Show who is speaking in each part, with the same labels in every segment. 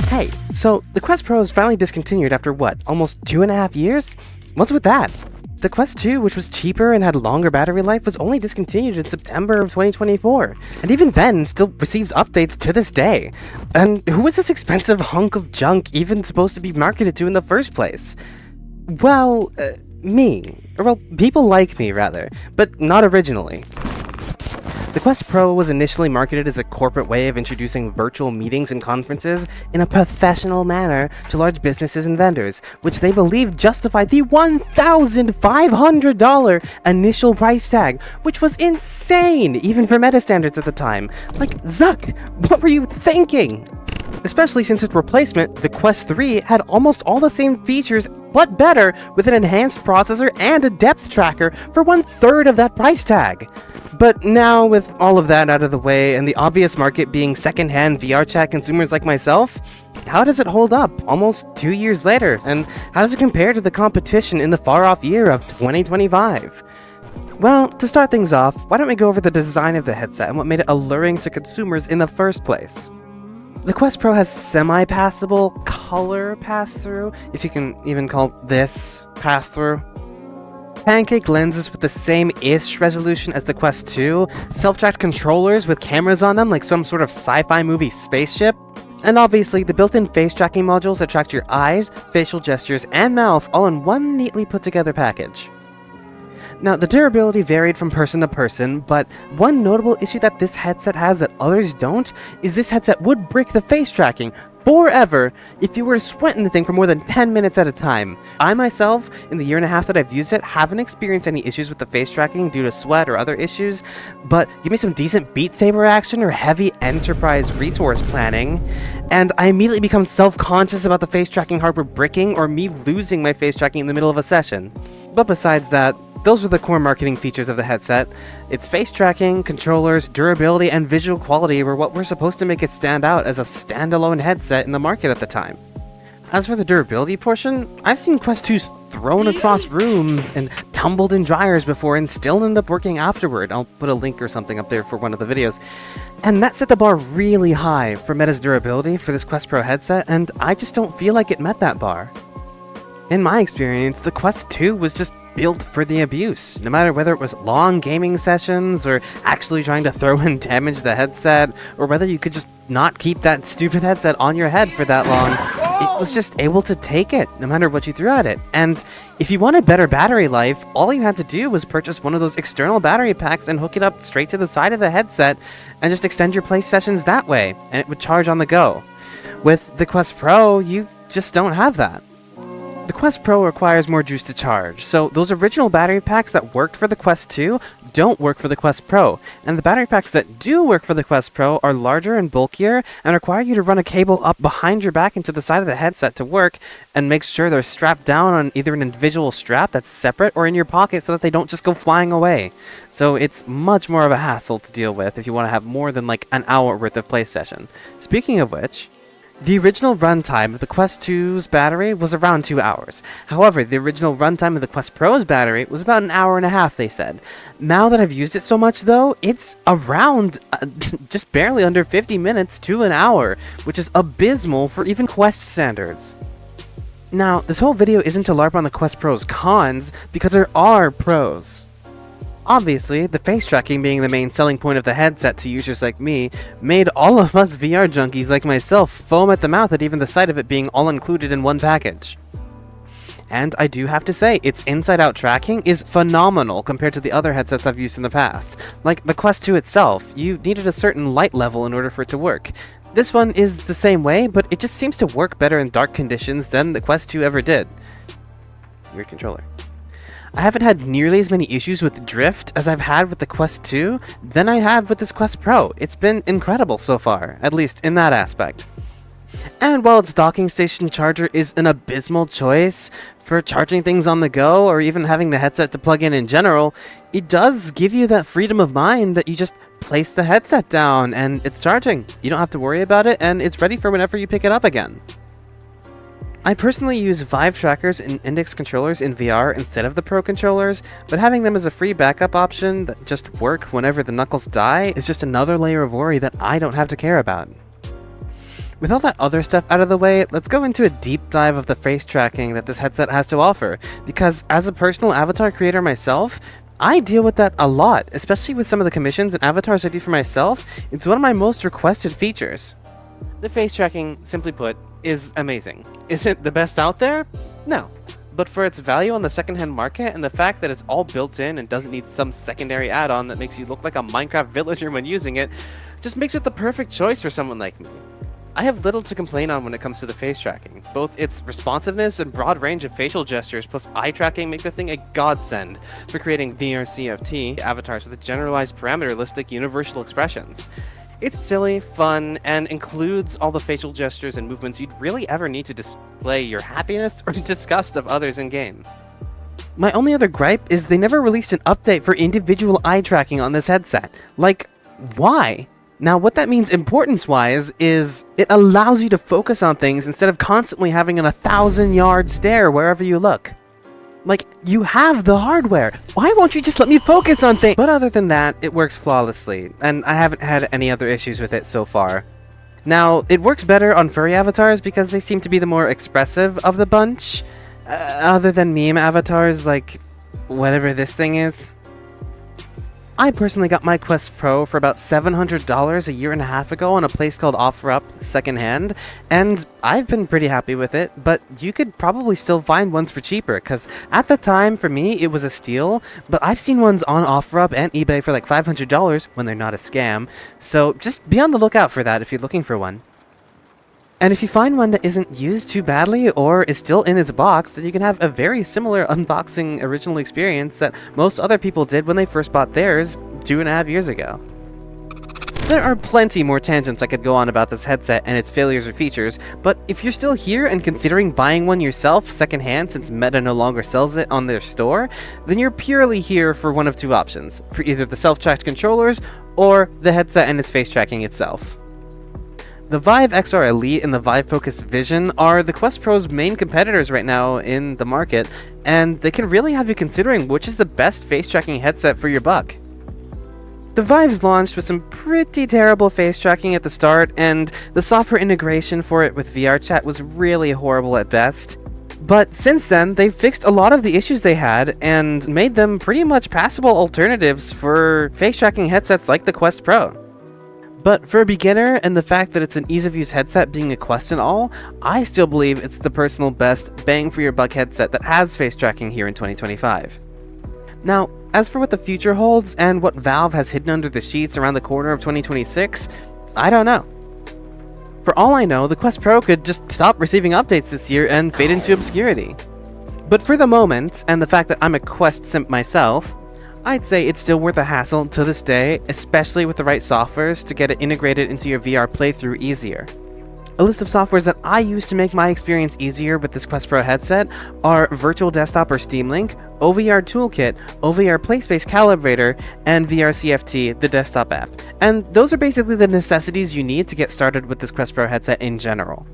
Speaker 1: Hey, so the Quest Pro is finally discontinued after what, almost 2.5 years? What's with that? The Quest 2, which was cheaper and had longer battery life, was only discontinued in September of 2024, and even then still receives updates to this day. And who is this expensive hunk of junk even supposed to be marketed to in the first place? Well, me. Or, well, people like me, rather, but not originally. The Quest Pro was initially marketed as a corporate way of introducing virtual meetings and conferences in a professional manner to large businesses and vendors, which they believed justified the $1,500 initial price tag, which was insane even for meta standards at the time. Like, Zuck, what were you thinking? Especially since its replacement, the Quest 3, had almost all the same features but better, with an enhanced processor and a depth tracker for 1/3 of that price tag. But now, with all of that out of the way, and the obvious market being secondhand VR chat consumers like myself, how does it hold up almost 2 years later? And how does it compare to the competition in the far-off year of 2025? Well, to start things off, why don't we go over the design of the headset and what made it alluring to consumers in the first place? The Quest Pro has semi-passable color pass-through, if you can even call this pass-through. Pancake lenses with the same-ish resolution as the Quest 2, self-tracked controllers with cameras on them like some sort of sci-fi movie spaceship, and obviously the built-in face tracking modules that track your eyes, facial gestures, and mouth all in one neatly put-together package. Now, the durability varied from person to person, but one notable issue that this headset has that others don't is this headset would brick the face tracking forever if you were to sweat in the thing for more than 10 minutes at a time. I myself, in the 1.5 years that I've used it, haven't experienced any issues with the face tracking due to sweat or other issues, but give me some decent Beat Saber action or heavy enterprise resource planning, and I immediately become self-conscious about the face tracking hardware bricking or me losing my face tracking in the middle of a session. But besides that, those were the core marketing features of the headset. Its face tracking, controllers, durability, and visual quality were what were supposed to make it stand out as a standalone headset in the market at the time. As for the durability portion, I've seen Quest 2s thrown across rooms and tumbled in dryers before and still end up working afterward. I'll put a link or something up there for one of the videos. And that set the bar really high for Meta's durability for this Quest Pro headset, and I just don't feel like it met that bar. In my experience, the Quest 2 was just built for the abuse, no matter whether it was long gaming sessions or actually trying to throw and damage the headset, or whether you could just not keep that stupid headset on your head for that long. It was just able to take it, no matter what you threw at it. And if you wanted better battery life, all you had to do was purchase one of those external battery packs and hook it up straight to the side of the headset and just extend your play sessions that way, and it would charge on the go. With the Quest Pro, you just don't have that. The Quest Pro requires more juice to charge, so those original battery packs that worked for the Quest 2 don't work for the Quest Pro, and the battery packs that do work for the Quest Pro are larger and bulkier and require you to run a cable up behind your back into the side of the headset to work, and make sure they're strapped down on either an individual strap that's separate or in your pocket so that they don't just go flying away. So it's much more of a hassle to deal with if you want to have more than like an hour worth of play session. Speaking of which, the original runtime of the Quest 2's battery was around 2 hours. However, the original runtime of the Quest Pro's battery was about 1.5 hours, they said. Now that I've used it so much, though, it's around just barely under 50 minutes to an hour, which is abysmal for even Quest standards. Now, this whole video isn't to LARP on the Quest Pro's cons, because there are pros. Obviously, the face tracking being the main selling point of the headset to users like me, made all of us VR junkies like myself foam at the mouth at even the sight of it being all included in one package. And I do have to say, its inside-out tracking is phenomenal compared to the other headsets I've used in the past. Like the Quest 2 itself, you needed a certain light level in order for it to work. This one is the same way, but it just seems to work better in dark conditions than the Quest 2 ever did. Weird controller. I haven't had nearly as many issues with drift as I've had with the Quest 2 than I have with this Quest Pro. It's been incredible so far, at least in that aspect. And while its docking station charger is an abysmal choice for charging things on the go or even having the headset to plug in general, it does give you that freedom of mind that you just place the headset down and it's charging. You don't have to worry about it and it's ready for whenever you pick it up again. I personally use Vive trackers and index controllers in VR instead of the Pro controllers, but having them as a free backup option that just work whenever the knuckles die is just another layer of worry that I don't have to care about. With all that other stuff out of the way, let's go into a deep dive of the face tracking that this headset has to offer, because as a personal avatar creator myself, I deal with that a lot, especially with some of the commissions and avatars I do for myself. It's one of my most requested features. The face tracking, simply put, is amazing. Is it the best out there? No. But for its value on the secondhand market and the fact that it's all built in and doesn't need some secondary add-on that makes you look like a Minecraft villager when using it, just makes it the perfect choice for someone like me. I have little to complain on when it comes to the face tracking. Both its responsiveness and broad range of facial gestures plus eye tracking make the thing a godsend for creating VRCFT avatars with generalized parameter-listic universal expressions. It's silly, fun, and includes all the facial gestures and movements you'd really ever need to display your happiness or disgust of others in-game. My only other gripe is they never released an update for individual eye tracking on this headset. Like, why? Now, what that means importance-wise is it allows you to focus on things instead of constantly having an 1,000-yard stare wherever you look. Like, you have the hardware. Why won't you just let me focus on things? But other than that, it works flawlessly, and I haven't had any other issues with it so far. Now, it works better on furry avatars because they seem to be the more expressive of the bunch, other than meme avatars like whatever this thing is. I personally got my Quest Pro for about $700 a year and a half ago on a place called OfferUp Secondhand, and I've been pretty happy with it, but you could probably still find ones for cheaper, because at the time, for me, it was a steal, but I've seen ones on OfferUp and eBay for like $500 when they're not a scam, so just be on the lookout for that if you're looking for one. And if you find one that isn't used too badly or is still in its box, then you can have a very similar unboxing original experience that most other people did when they first bought theirs 2.5 years ago. There are plenty more tangents I could go on about this headset and its failures or features, but if you're still here and considering buying one yourself secondhand since Meta no longer sells it on their store, then you're purely here for one of two options, for either the self-tracked controllers or the headset and its face tracking itself. The Vive XR Elite and the Vive Focus Vision are the Quest Pro's main competitors right now in the market, and they can really have you considering which is the best face tracking headset for your buck. The Vive's launched with some pretty terrible face tracking at the start, and the software integration for it with VR chat was really horrible at best. But since then, they've fixed a lot of the issues they had and made them pretty much passable alternatives for face tracking headsets like the Quest Pro. But for a beginner, and the fact that it's an ease-of-use headset being a Quest and all, I still believe it's the personal best bang-for-your-buck headset that has face tracking here in 2025. Now, as for what the future holds, and what Valve has hidden under the sheets around the corner of 2026, I don't know. For all I know, the Quest Pro could just stop receiving updates this year and fade into obscurity. But for the moment, and the fact that I'm a Quest simp myself, I'd say it's still worth a hassle to this day, especially with the right softwares to get it integrated into your VR playthrough easier. A list of softwares that I use to make my experience easier with this Quest Pro headset are Virtual Desktop or Steam Link, OVR Toolkit, OVR PlaySpace Calibrator, and VRCFT, the desktop app. And those are basically the necessities you need to get started with this Quest Pro headset in general.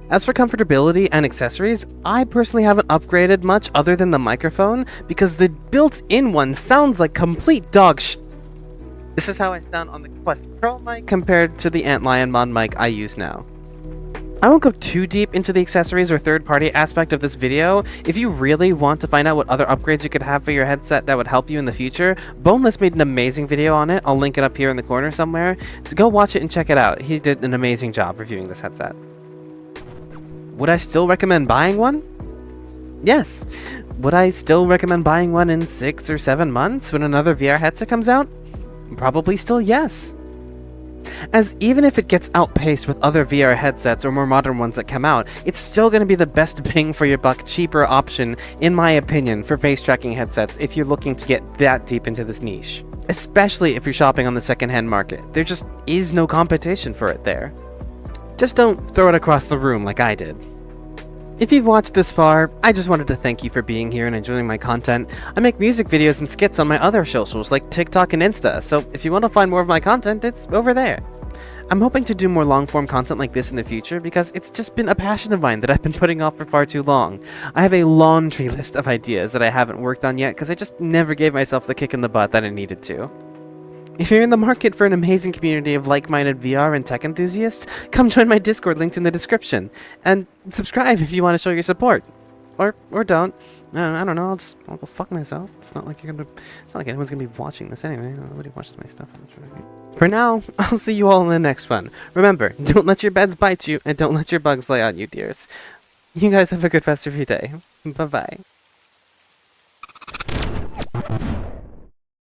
Speaker 1: As for comfortability and accessories, I personally haven't upgraded much other than the microphone, because the built-in one sounds like complete dog sh**. This is how I sound on the Quest Pro mic compared to the Antlion Mod mic I use now. I won't go too deep into the accessories or third-party aspect of this video. If you really want to find out what other upgrades you could have for your headset that would help you in the future, Boneless made an amazing video on it. I'll link it up here in the corner somewhere. So go watch it and check it out. He did an amazing job reviewing this headset. Would I still recommend buying one? Yes. Would I still recommend buying one in 6 or 7 months when another VR headset comes out? Probably still yes. As even if it gets outpaced with other VR headsets or more modern ones that come out, it's still going to be the best bang for your buck, cheaper option, in my opinion, for face tracking headsets if you're looking to get that deep into this niche. Especially if you're shopping on the secondhand market. There just is no competition for it there. Just don't throw it across the room like I did. If you've watched this far, I just wanted to thank you for being here and enjoying my content. I make music videos and skits on my other socials like TikTok and Insta, so if you want to find more of my content, it's over there. I'm hoping to do more long-form content like this in the future because it's just been a passion of mine that I've been putting off for far too long. I have a laundry list of ideas that I haven't worked on yet because I just never gave myself the kick in the butt that I needed to. If you're in the market for an amazing community of like-minded VR and tech enthusiasts, come join my Discord linked in the description. And subscribe if you want to show your support. Or don't. I don't know, I'll go fuck myself. It's not like anyone's gonna be watching this anyway. Nobody watches my stuff. For now, I'll see you all in the next one. Remember, don't let your beds bite you, and don't let your bugs lay on you, dears. You guys have a good rest of your day. Bye-bye.